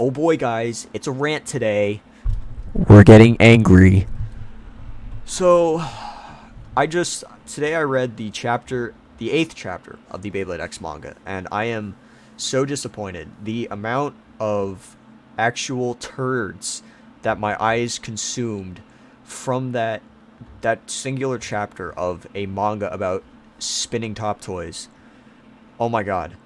Oh boy, guys, it's a rant today. We're getting angry. So, today I read the eighth chapter of the Beyblade X manga, and I am so disappointed. The amount of actual turds that my eyes consumed from that singular chapter of a manga about spinning top toys. Oh my god.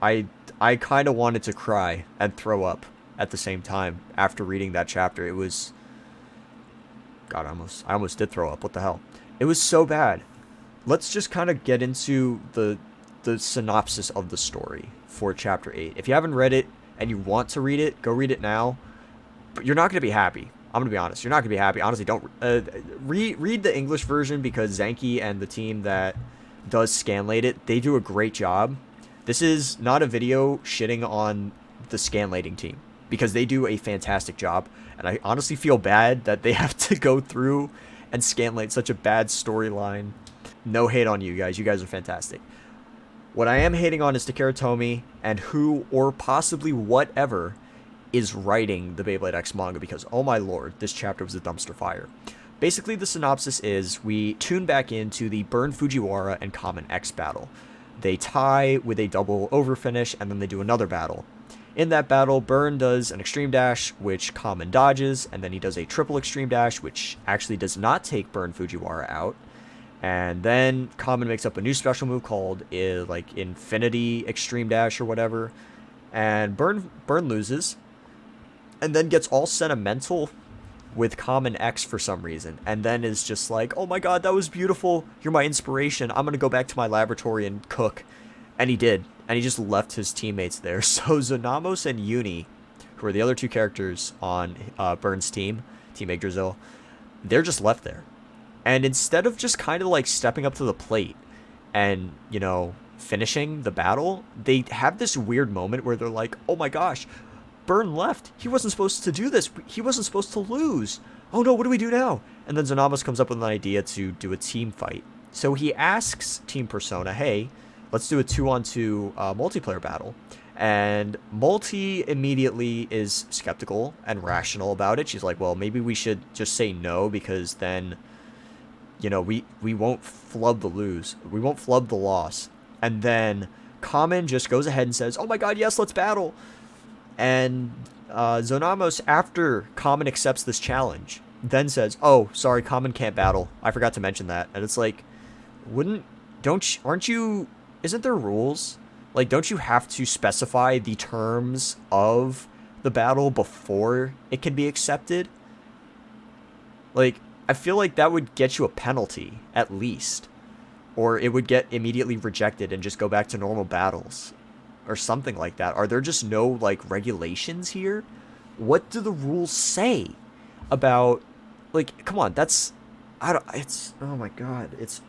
I I kind of wanted to cry and throw up at the same time after reading that chapter. It was God, I almost did throw up. What the hell? It was so bad. Let's just kind of get into the synopsis of the story for chapter 8. If you haven't read it and you want to read it, go read it now. But you're not going to be happy. I'm going to be honest. You're not going to be happy. Honestly, don't read the English version because Zanki and the team that does scanlate it, they do a great job. This is not a video shitting on the scanlating team because they do a fantastic job. And I honestly feel bad that they have to go through and scanlate such a bad storyline. No hate on you guys. You guys are fantastic. What I am hating on is Takara Tomy and who or possibly whatever is writing the Beyblade X manga because, oh my lord, this chapter was a dumpster fire. Basically, the synopsis is we tune back into the Burn Fujiwara and Common X battle. They tie with a double overfinish, and then they do another battle. In that battle, Burn does an extreme dash, which Common dodges, and then he does a triple extreme dash, which actually does not take Burn Fujiwara out. And then Common makes up a new special move called Infinity Extreme Dash or whatever. And Burn loses, and then gets all sentimental with Common X for some reason, and then is just like, oh my god, that was beautiful, you're my inspiration, I'm gonna go back to my laboratory and cook. And he did, and he just left his teammates there. So Zonamos and Uni, who are the other two characters on Burn's team, Team Yggdrasil, they're just left there. And instead of just kind of like stepping up to the plate and, finishing the battle, they have this weird moment where they're like, oh my gosh, Burn left. He wasn't supposed to do this. He wasn't supposed to lose. Oh no, what do we do now? And then Zonamos comes up with an idea to do a team fight. So he asks Team Persona, hey, let's do a 2-on-2 multiplayer battle. And Multi immediately is skeptical and rational about it. She's like, well, maybe we should just say no because then, we won't flub the lose. We won't flub the loss. And then Common just goes ahead and says, oh my god, yes, let's battle. And Zonamos, after Common accepts this challenge, then says, oh, sorry, Common can't battle. I forgot to mention that. And it's like, isn't there rules? Like, don't you have to specify the terms of the battle before it can be accepted? Like, I feel like that would get you a penalty, at least. Or it would get immediately rejected and just go back to normal battles. Or something like that. Are there just no regulations here? What do the rules say about come on, it's oh my god, it's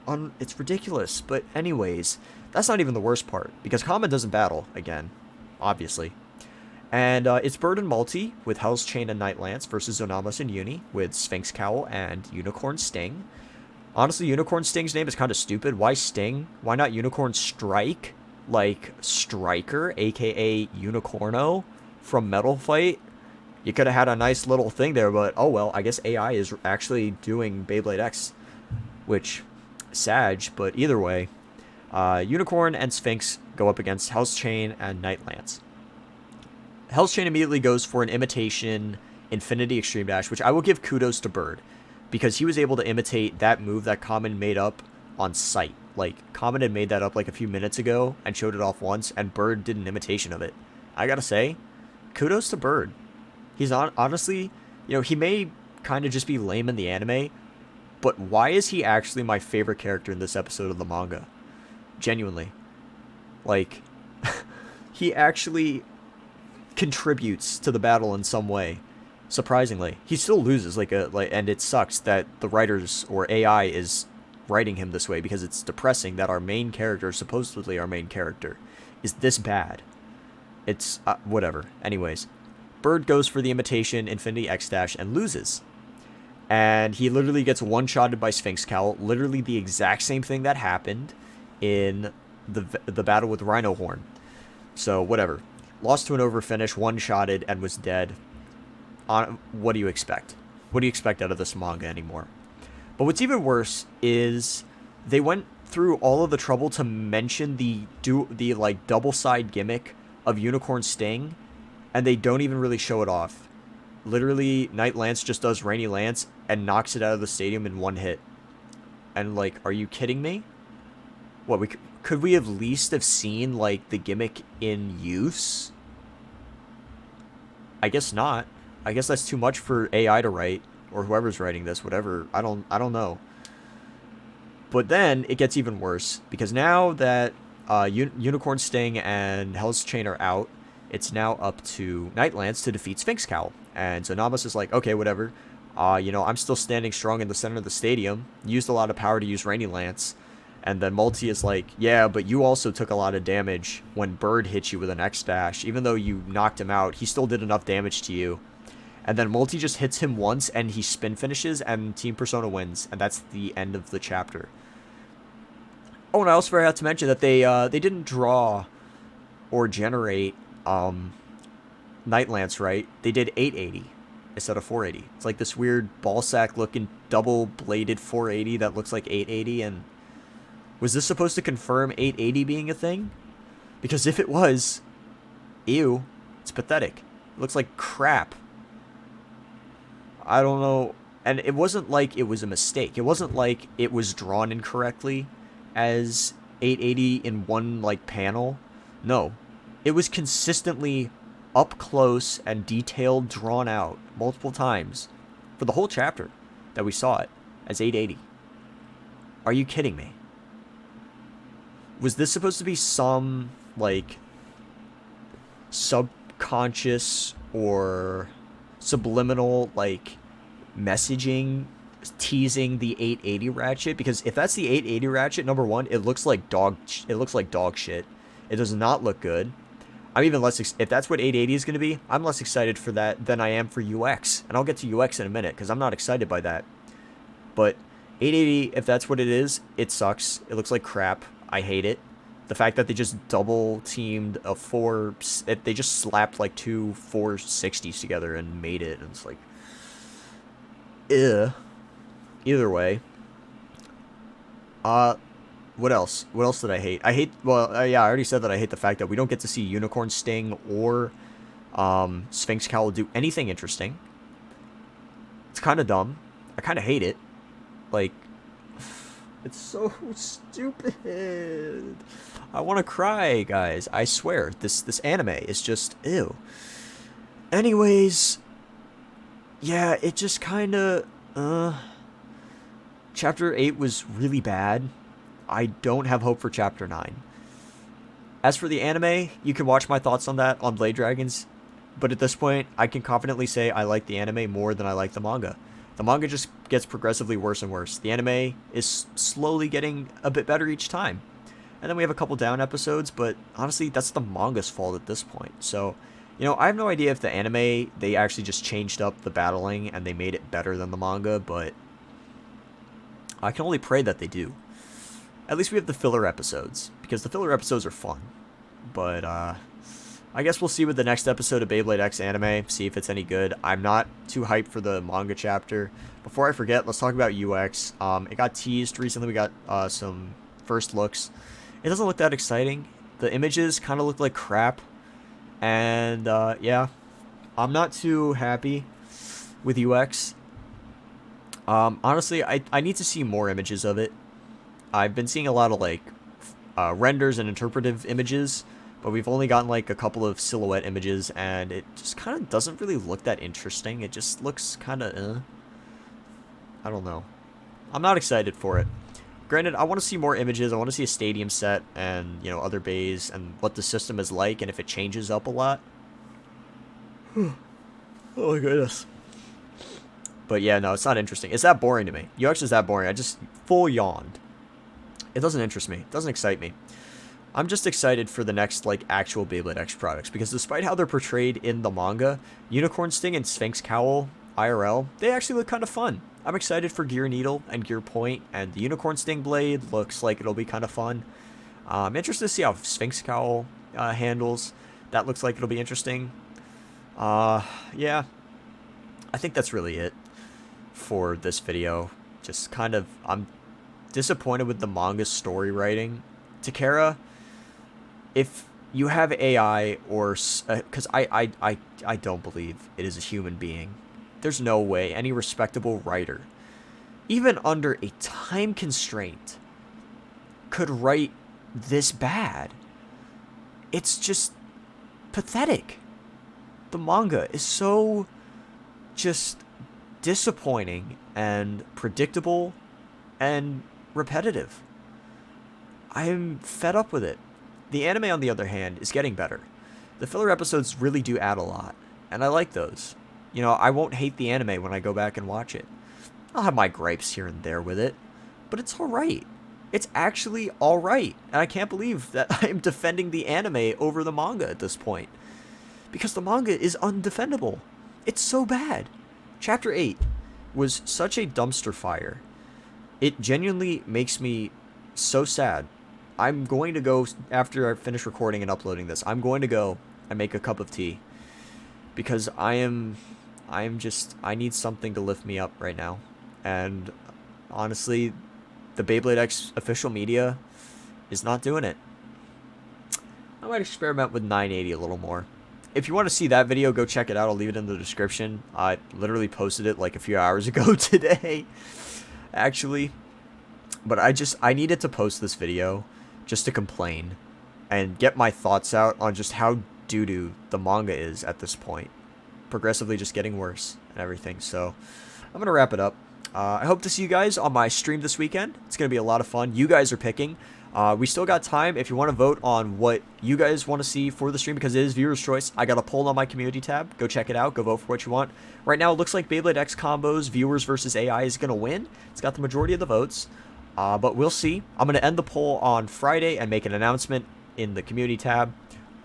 ridiculous. But anyways, that's not even the worst part because Common doesn't battle again, obviously. And it's Bird and Multi with Hell's Chain and Night Lance versus Zonamos and Uni with Sphinx Cowl and Unicorn Sting. Honestly, Unicorn Sting's name is kind of stupid. Why Sting? Why not Unicorn Strike? Like Striker, aka Unicorno from Metal Fight. You could have had a nice little thing there, but oh well, I guess AI is actually doing Beyblade X, which Sag, but either way, Unicorn and Sphinx go up against Hell's Chain and Night Lance. Hell's Chain immediately goes for an imitation Infinity Extreme Dash, which I will give kudos to Bird, because he was able to imitate that move that Common made up on sight. Common had made that up a few minutes ago and showed it off once, and Bird did an imitation of it. I gotta say, kudos to Bird. He's honestly, he may kind of just be lame in the anime, but why is he actually my favorite character in this episode of the manga? Genuinely. He actually contributes to the battle in some way. Surprisingly. He still loses, and it sucks that the writers or AI is writing him this way because it's depressing that our main character, supposedly our main character, is this bad. It's whatever. Anyways, Bird goes for the imitation Infinity X Dash and loses. And he literally gets one-shotted by Sphinx Cowl, literally the exact same thing that happened in the battle with Rhino Horn. So whatever. lost to an overfinish, one-shotted, and was dead. What do you expect? What do you expect out of this manga anymore? But what's even worse is they went through all of the trouble to mention the like double side gimmick of Unicorn Sting, and they don't even really show it off. Literally, Night Lance just does Rainy Lance and knocks it out of the stadium in one hit. And like, are you kidding me? What, could we at least have seen like the gimmick in use? I guess not. I guess that's too much for AI to write, or whoever's writing this, whatever. I don't know. But then it gets even worse, because now that Unicorn Sting and Hell's Chain are out, it's now up to Night Lance to defeat Sphinx Cowl. And so Namas is like, okay, whatever. I'm still standing strong in the center of the stadium. Used a lot of power to use Rainy Lance. And then Multi is like, yeah, but you also took a lot of damage when Bird hit you with an X-Dash. Even though you knocked him out, he still did enough damage to you. And then Multi just hits him once, and he spin finishes, and Team Persona wins. And that's the end of the chapter. Oh, and I also forgot to mention that they didn't draw or generate Night Lance, right? They did 880 instead of 480. It's like this weird ballsack-looking double-bladed 480 that looks like 880, and was this supposed to confirm 880 being a thing? Because if it was, ew, it's pathetic. It looks like crap. I don't know. And it wasn't like it was a mistake. It wasn't like it was drawn incorrectly as 880 in one like panel. No. It was consistently up close and detailed, drawn out multiple times for the whole chapter that we saw it as 880. Are you kidding me? Was this supposed to be some like subconscious or subliminal like messaging teasing the 880 ratchet? Because if that's the 880 ratchet, number one, it looks like dog shit. It does not look good. I'm even less if that's what 880 is going to be, I'm less excited for that than I am for UX, and I'll get to UX in a minute because I'm not excited by that. But 880, if that's what it is, it sucks. It looks like crap. I hate it. The fact that they just double teamed they just slapped like two 460s together and made it, and it's like, ugh. Either way. What else? What else did I hate? Yeah, I already said that I hate the fact that we don't get to see Unicorn Sting or Sphinx Cowl do anything interesting. It's kind of dumb. I kind of hate it. Like, it's so stupid. I want to cry, guys. I swear. This anime is just ew. Anyways, yeah, it just kind of Chapter 8 was really bad. I don't have hope for Chapter 9. As for the anime, you can watch my thoughts on that on Blade Dragons, but at this point, I can confidently say I like the anime more than I like the manga. The manga just gets progressively worse and worse. The anime is slowly getting a bit better each time. And then we have a couple down episodes, but honestly, that's the manga's fault at this point. So, I have no idea if the anime, they actually just changed up the battling and they made it better than the manga, but I can only pray that they do. At least we have the filler episodes, because the filler episodes are fun. But, I guess we'll see with the next episode of Beyblade X anime, see if it's any good. I'm not too hyped for the manga chapter. Before I forget, let's talk about UX. It got teased recently. We got some first looks. It doesn't look that exciting. The images kind of look like crap. And, yeah, I'm not too happy with UX. Honestly, I need to see more images of it. I've been seeing a lot of, like, renders and interpretive images, but we've only gotten, like, a couple of silhouette images, and it just kind of doesn't really look that interesting. It just looks kind of, I don't know. I'm not excited for it. Granted, I want to see more images. I want to see a stadium set and, other bays and what the system is like and if it changes up a lot. Oh my goodness. But yeah, no, it's not interesting. It's that boring to me. UX is that boring. I just full yawned. It doesn't interest me. It doesn't excite me. I'm just excited for the next, like, actual Beyblade X products, because despite how they're portrayed in the manga, Unicorn Sting and Sphinx Cowl, IRL, they actually look kind of fun. I'm excited for Gear Needle and Gear Point, and the Unicorn Sting Blade looks like it'll be kind of fun. I'm interested to see how Sphinx Cowl handles, That looks like it'll be interesting. Yeah. I think that's really it for this video. Just kind of, I'm disappointed with the manga story writing. Takara, if you have AI or, because I don't believe it is a human being. There's no way any respectable writer, even under a time constraint, could write this bad. It's just pathetic. The manga is so just disappointing and predictable and repetitive. I'm fed up with it. The anime, on the other hand, is getting better. The filler episodes really do add a lot, and I like those. You know, I won't hate the anime when I go back and watch it. I'll have my gripes here and there with it, but it's alright. It's actually alright, and I can't believe that I'm defending the anime over the manga at this point. Because the manga is undefendable. It's so bad. Chapter 8 was such a dumpster fire. It genuinely makes me so sad. I'm going to go, after I finish recording and uploading this, I'm going to go and make a cup of tea. Because I need something to lift me up right now. And honestly, the Beyblade X official media is not doing it. I might experiment with 980 a little more. If you want to see that video, go check it out. I'll leave it in the description. I literally posted it like a few hours ago today, actually. But I needed to post this video just to complain and get my thoughts out on just how doo-doo the manga is at this point. Progressively just getting worse and everything. So I'm going to wrap it up. I hope to see you guys on my stream this weekend. It's going to be a lot of fun. You guys are picking. We still got time if you want to vote on what you guys want to see for the stream, because it is viewer's choice. I got a poll on my community tab. Go check it out. Go vote for what you want. Right now, it looks like Beyblade X combos, viewers versus AI, is going to win. It's got the majority of the votes, but we'll see. I'm going to end the poll on Friday and make an announcement in the community tab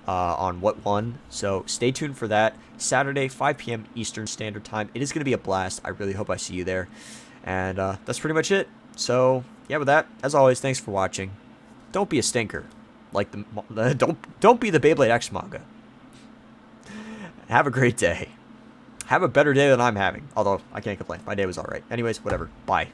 on what won. So stay tuned for that. Saturday, 5 p.m. Eastern Standard Time. It is going to be a blast. I really hope I see you there. And that's pretty much it. So yeah, with that, as always, thanks for watching. Don't be a stinker, like don't be the Beyblade X manga. Have a great day. Have a better day than I'm having. Although I can't complain. My day was alright. Anyways, whatever. Bye.